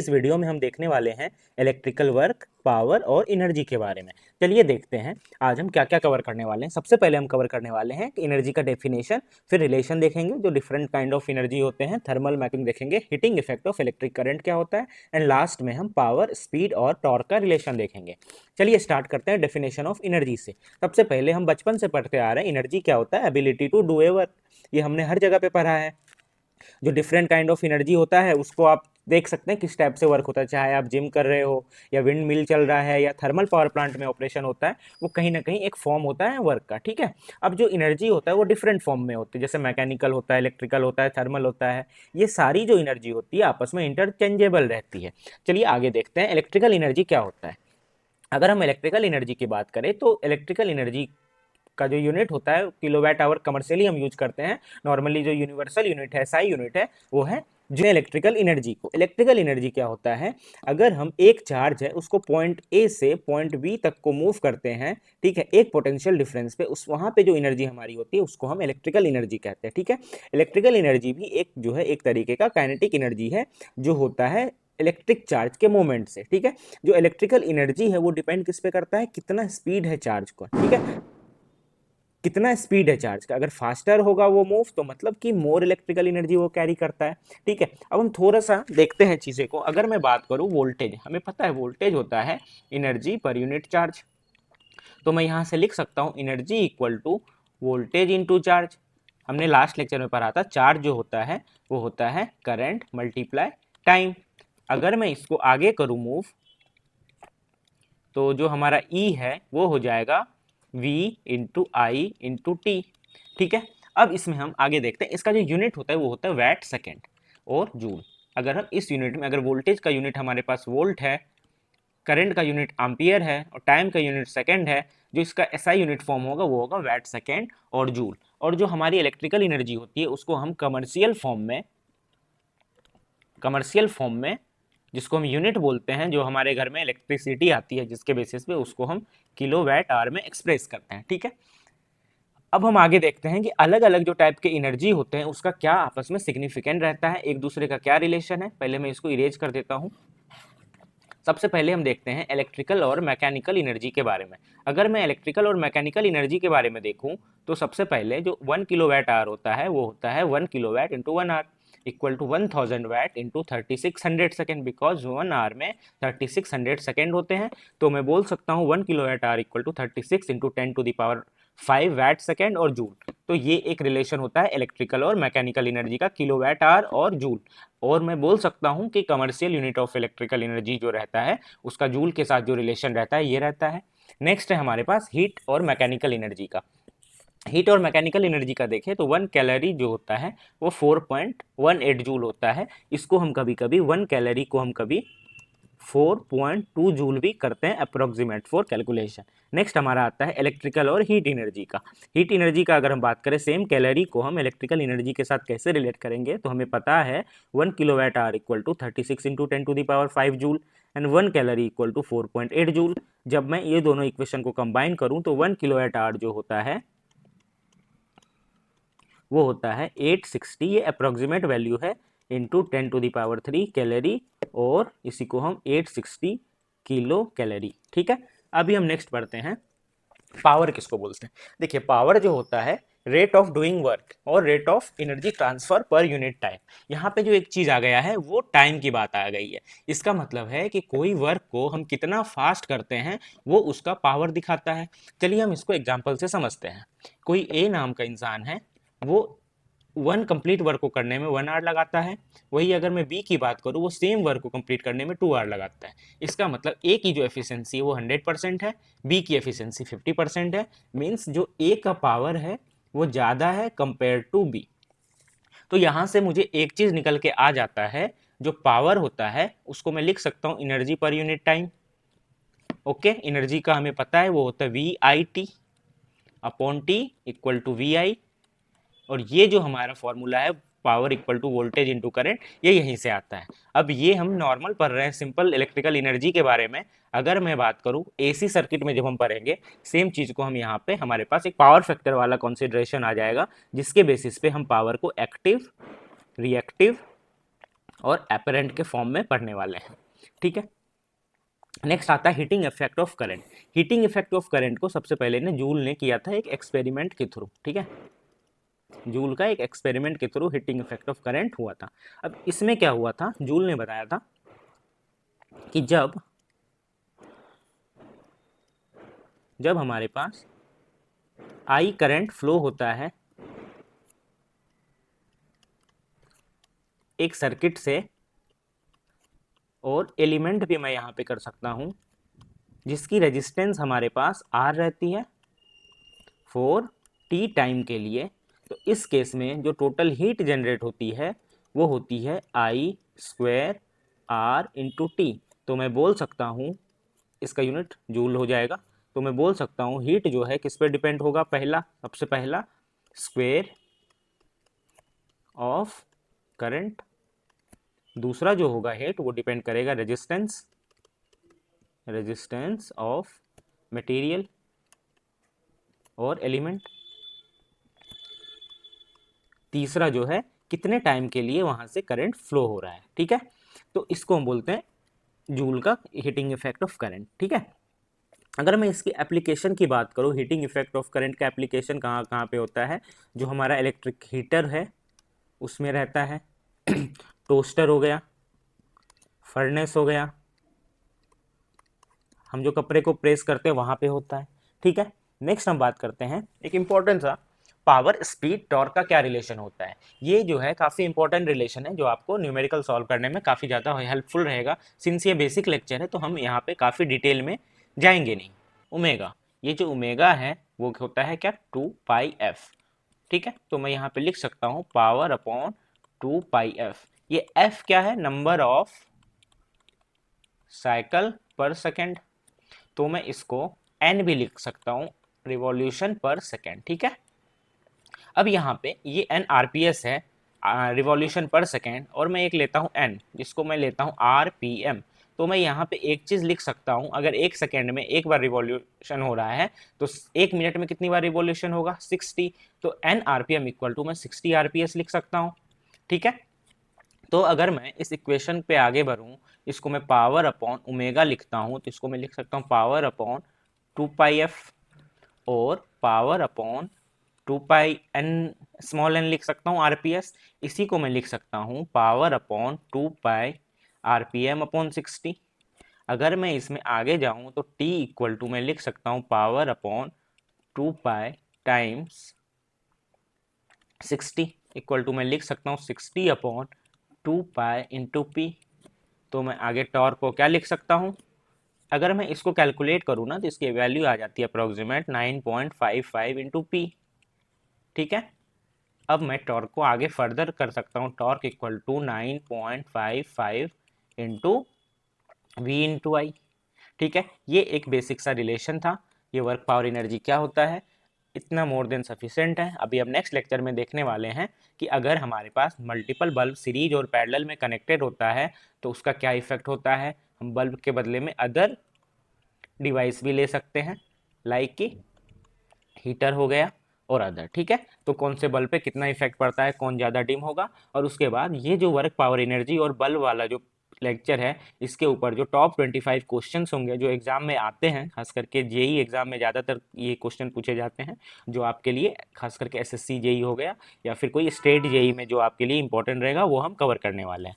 इस वीडियो में हम देखने वाले हैं इलेक्ट्रिकल वर्क, पावर और एनर्जी के बारे में। चलिए देखते हैं आज हम क्या क्या कवर करने वाले हैं। सबसे पहले हम कवर करने वाले हैं कि एनर्जी का डेफिनेशन, फिर रिलेशन देखेंगे जो डिफरेंट काइंड ऑफ एनर्जी होते हैं, थर्मल मैपिंग देखेंगे, heating effect of electric current क्या होता है, एंड लास्ट में हम पावर, स्पीड और टॉर्क का रिलेशन देखेंगे। चलिए स्टार्ट करते हैं डेफिनेशन ऑफ एनर्जी से। सबसे पहले हम बचपन से पढ़ते आ रहे हैं एनर्जी क्या होता है, ability to do a work. ये हमने हर जगह पे पढ़ा है। जो डिफरेंट काइंड ऑफ एनर्जी होता है उसको आप देख सकते हैं किस टाइप से वर्क होता है, चाहे आप जिम कर रहे हो या विंड मिल चल रहा है या थर्मल पावर प्लांट में ऑपरेशन होता है, वो कहीं ना कहीं एक फॉर्म होता है वर्क का। ठीक है। अब जो एनर्जी होता है वो डिफरेंट फॉर्म में होती है, जैसे मैकेनिकल होता है, इलेक्ट्रिकल होता है, थर्मल होता है। ये सारी जो एनर्जी होती है आपस में इंटरचेंजेबल रहती है। चलिए आगे देखते हैं इलेक्ट्रिकल एनर्जी क्या होता है। अगर हम इलेक्ट्रिकल एनर्जी की बात करें तो इलेक्ट्रिकल एनर्जी का जो यूनिट होता है किलोवाट आवर कमर्शियली हम यूज करते हैं। नॉर्मली जो यूनिवर्सल यूनिट है, एसआई यूनिट है, वो है जो इलेक्ट्रिकल एनर्जी को। इलेक्ट्रिकल एनर्जी क्या होता है, अगर हम एक चार्ज है उसको पॉइंट ए से पॉइंट बी तक को मूव करते हैं, ठीक है, एक पोटेंशियल डिफरेंस पे, उस वहां पे जो एनर्जी हमारी होती है उसको हम इलेक्ट्रिकल एनर्जी कहते हैं। ठीक है। इलेक्ट्रिकल एनर्जी भी एक जो है एक तरीके का काइनेटिक एनर्जी है जो होता है इलेक्ट्रिक चार्ज के मोमेंट से। ठीक है। जो इलेक्ट्रिकल एनर्जी है वो डिपेंड किस पे करता है, कितना स्पीड है चार्ज का। ठीक है, कितना स्पीड है चार्ज का। अगर फास्टर होगा वो मूव तो मतलब कि मोर इलेक्ट्रिकल एनर्जी वो कैरी करता है। ठीक है। अब हम थोड़ा सा देखते हैं चीज़ें को। अगर मैं बात करूँ वोल्टेज, हमें पता है वोल्टेज होता है एनर्जी पर यूनिट चार्ज। तो मैं यहाँ से लिख सकता हूँ energy equal to voltage into charge. हमने लास्ट लेक्चर में पढ़ा था चार्ज जो होता है वो होता है करंट मल्टीप्लाई टाइम। अगर मैं इसको आगे करूँ मूव तो जो हमारा ई है वो हो जाएगा v इंटू आई इंटू टी। ठीक है। अब इसमें हम आगे देखते हैं, इसका जो यूनिट होता है वो होता है वैट सेकेंड और जूल। अगर हम इस यूनिट में, अगर वोल्टेज का यूनिट हमारे पास वोल्ट है, करंट का यूनिट एम्पियर है और टाइम का यूनिट सेकेंड है, जो इसका एसआई यूनिट फॉर्म होगा वो होगा वैट सेकेंड और जूल। और जो हमारी इलेक्ट्रिकल एनर्जी होती है उसको हम कमर्शियल फॉर्म में जिसको हम यूनिट बोलते हैं, जो हमारे घर में इलेक्ट्रिसिटी आती है जिसके बेसिस पे, उसको हम किलोवाट आवर में एक्सप्रेस करते हैं। ठीक है। अब हम आगे देखते हैं कि अलग अलग जो टाइप के एनर्जी होते हैं उसका क्या आपस में सिग्निफिकेंट रहता है, एक दूसरे का क्या रिलेशन है। पहले मैं इसको इरेज कर देता हूँ। सबसे पहले हम देखते हैं इलेक्ट्रिकल और मैकेनिकल एनर्जी के बारे में। अगर मैं इलेक्ट्रिकल और मैकेनिकल एनर्जी के बारे में देखूं तो सबसे पहले जो 1 किलोवाट आवर होता है वो होता है 1 kilowatt into 1 hour equal to 1000 watt into 3600 second, because 1 hour में 3600 सेकेंड होते हैं। तो मैं बोल सकता हूँ 1 kilowatt hour equal to 36 into 10⁵ watt second और जूल। तो ये एक रिलेशन होता है इलेक्ट्रिकल और मैकेनिकल एनर्जी का, किलोवाट आवर और जूल। और मैं बोल सकता हूं कि commercial unit of electrical energy जो रहता है उसका जूल के साथ जो रिलेशन रहता है ये रहता है। नेक्स्ट है हमारे पास हीट और मैकेनिकल एनर्जी का। हीट और मैकेनिकल एनर्जी का देखें तो 1 कैलोरी जो होता है वो 4.18 जूल होता है। इसको हम कभी कभी 1 कैलोरी को हम कभी 4.2 जूल भी करते हैं अप्रोक्सीमेट फॉर कैलकुलेशन। नेक्स्ट हमारा आता है इलेक्ट्रिकल और हीट एनर्जी का। हीट एनर्जी का अगर हम बात करें, सेम कैलोरी को हम इलेक्ट्रिकल एनर्जी के साथ कैसे रिलेट करेंगे, तो हमें पता है 1 kilowatt hour equal to 36 into 10⁵ joule and 1 calorie equal to 4.8 joule. जब मैं ये दोनों इक्वेशन को कंबाइन करूं तो 1 किलोवाट आवर जो होता है वो होता है 860, ये अप्रोक्सीमेट वैल्यू है, इंटू 10⁻³ कैलोरी, और इसी को हम 860 किलो कैलोरी। ठीक है। अभी हम नेक्स्ट पढ़ते हैं पावर किसको बोलते हैं। देखिए पावर जो होता है रेट ऑफ डूइंग वर्क और rate of energy transfer per unit time. यहाँ पे जो एक चीज आ गया है वो टाइम की बात आ गई है। इसका मतलब है कि कोई वर्क को हम कितना फास्ट करते हैं वो उसका पावर दिखाता है। चलिए हम इसको एग्जांपल से समझते हैं। कोई ए नाम का इंसान है, वो 1 कंप्लीट वर्क को करने में 1 आवर लगाता है। वही अगर मैं बी की बात करूँ, वो सेम वर्क को कंप्लीट करने में 2 आवर लगाता है। इसका मतलब ए की जो एफिशिएंसी है वो 100% है, बी की एफिशिएंसी 50% है। मीन्स जो ए का पावर है वो ज़्यादा है कंपेयर टू बी। तो यहाँ से मुझे एक चीज़ निकल के आ जाता है, जो पावर होता है उसको मैं लिख सकता हूँ energy per unit time. Okay, energy का हमें पता है वो होता है V I T upon T equal to V I. और ये जो हमारा फॉर्मूला है power equal to voltage into current, ये यहीं से आता है। अब ये हम नॉर्मल पढ़ रहे हैं सिंपल इलेक्ट्रिकल एनर्जी के बारे में। अगर मैं बात करूँ एसी सर्किट में जब हम पढ़ेंगे सेम चीज़ को हम यहाँ पे हमारे पास एक पावर फैक्टर वाला कॉन्सिडरेशन आ जाएगा, जिसके बेसिस पे हम पावर को एक्टिव, रिएक्टिव और एपरेंट के फॉर्म में पढ़ने वाले हैं। ठीक है, नेक्स्ट आता है heating effect of current. Heating effect of current को सबसे पहले ने जूल ने किया था एक एक्सपेरिमेंट के थ्रू। ठीक है, जूल का एक एक्सपेरिमेंट के through heating effect of current हुआ था। अब इसमें क्या हुआ था, जूल ने बताया था कि जब हमारे पास आई करंट फ्लो होता है एक सर्किट से, और एलिमेंट भी मैं यहाँ पे कर सकता हूँ जिसकी रेजिस्टेंस हमारे पास आर रहती है फॉर टी टाइम के लिए, तो इस केस में जो टोटल हीट जनरेट होती है वो होती है आई स्क्वायर आर इंटू टी। तो मैं बोल सकता हूँ, इसका यूनिट जूल हो जाएगा, तो मैं बोल सकता हूँ हीट जो है किस पे डिपेंड होगा, सबसे पहला स्क्वायर ऑफ करंट, दूसरा जो होगा हीट वो डिपेंड करेगा रेजिस्टेंस ऑफ मटेरियल और एलिमेंट, तीसरा जो है कितने टाइम के लिए वहां से करंट फ्लो हो रहा है। ठीक है, तो इसको हम बोलते हैं जूल का हीटिंग इफेक्ट ऑफ करंट। ठीक है, अगर मैं इसकी एप्लीकेशन की बात करूँ, हीटिंग इफेक्ट ऑफ करंट का एप्लीकेशन कहाँ कहाँ पे होता है, जो हमारा इलेक्ट्रिक हीटर है उसमें रहता है, टोस्टर हो गया, फर्नेस हो गया, हम जो कपड़े को प्रेस करते हैं वहाँ पे होता है। ठीक है, नेक्स्ट हम बात करते हैं एक इम्पॉर्टेंट सा, पावर स्पीड टॉर्क का क्या रिलेशन होता है। ये जो है काफ़ी इंपॉर्टेंट रिलेशन है जो आपको न्यूमेरिकल सॉल्व करने में काफ़ी ज़्यादा हेल्पफुल रहेगा। सिंस ये बेसिक लेक्चर है तो हम यहाँ पे काफ़ी डिटेल में जाएंगे नहीं। ओमेगा, ये जो ओमेगा है वो होता है क्या, 2 पाई एफ। ठीक है, तो मैं यहाँ पे लिख सकता हूँ पावर अपॉन 2 पाई एफ। ये एफ क्या है, नंबर ऑफ साइकिल पर सेकेंड, तो मैं इसको एन भी लिख सकता हूँ, रिवॉल्यूशन पर सेकेंड। ठीक है, अब यहाँ पे ये एन आरपीएस है, रिवॉल्यूशन पर सेकेंड, और मैं एक लेता हूँ एन जिसको मैं लेता हूँ आरपीएम। तो मैं यहाँ पे एक चीज़ लिख सकता हूँ, अगर एक सेकेंड में एक बार रिवॉल्यूशन हो रहा है तो एक मिनट में कितनी बार रिवॉल्यूशन होगा, 60। तो एन आरपीएम इक्वल टू मैं 60 आरपीएस लिख सकता हूँ। ठीक है, तो अगर मैं इस इक्वेशन पे आगे बढ़ूँ, इसको मैं पावर अपॉन ओमेगा लिखता हूँ, तो इसको मैं लिख सकता हूँ पावर अपॉन 2 पाई एफ, और पावर अपॉन 2 पाई एन, स्मॉल एन लिख सकता हूँ आरपीएस। इसी को मैं लिख सकता हूँ पावर अपॉन 2 पाई आरपीएम अपॉन 60। अगर मैं इसमें आगे जाऊँ तो टी इक्वल टू मैं लिख सकता हूँ power upon 2 pi times 60 equal to मैं लिख सकता हूँ 60 अपॉन 2 पाई इंटू पी। तो मैं आगे टॉर्क को क्या लिख सकता हूँ, अगर मैं इसको कैलकुलेट करूँ ना तो इसकी वैल्यू आ जाती है अप्रोक्सीमेट 9.55 इंटू पी। ठीक है, अब मैं टॉर्क को आगे फर्दर कर सकता हूँ, torque equal to 9.55 into V into I. ठीक है, ये एक बेसिक सा रिलेशन था, ये वर्क पावर एनर्जी क्या होता है, इतना मोर देन सफिशिएंट है। अभी हम नेक्स्ट लेक्चर में देखने वाले हैं कि अगर हमारे पास मल्टीपल बल्ब सीरीज और पैरेलल में कनेक्टेड होता है तो उसका क्या इफेक्ट होता है, हम बल्ब के बदले में अदर डिवाइस भी ले सकते हैं, लाइक कि हीटर हो गया और अदर। ठीक है, तो कौन से बल्ब पे कितना इफेक्ट पड़ता है, कौन ज़्यादा डिम होगा, और उसके बाद ये जो वर्क पावर एनर्जी और बल्ब वाला जो लेक्चर है इसके ऊपर जो टॉप 25 क्वेश्चंस होंगे जो एग्जाम में आते हैं, खास करके जेई एग्जाम में ज़्यादातर ये क्वेश्चन पूछे जाते हैं, जो आपके लिए खास करके एसएससी जेई हो गया या फिर कोई स्टेट जेई में जो आपके लिए इंपॉर्टेंट रहेगा वो हम कवर करने वाले हैं।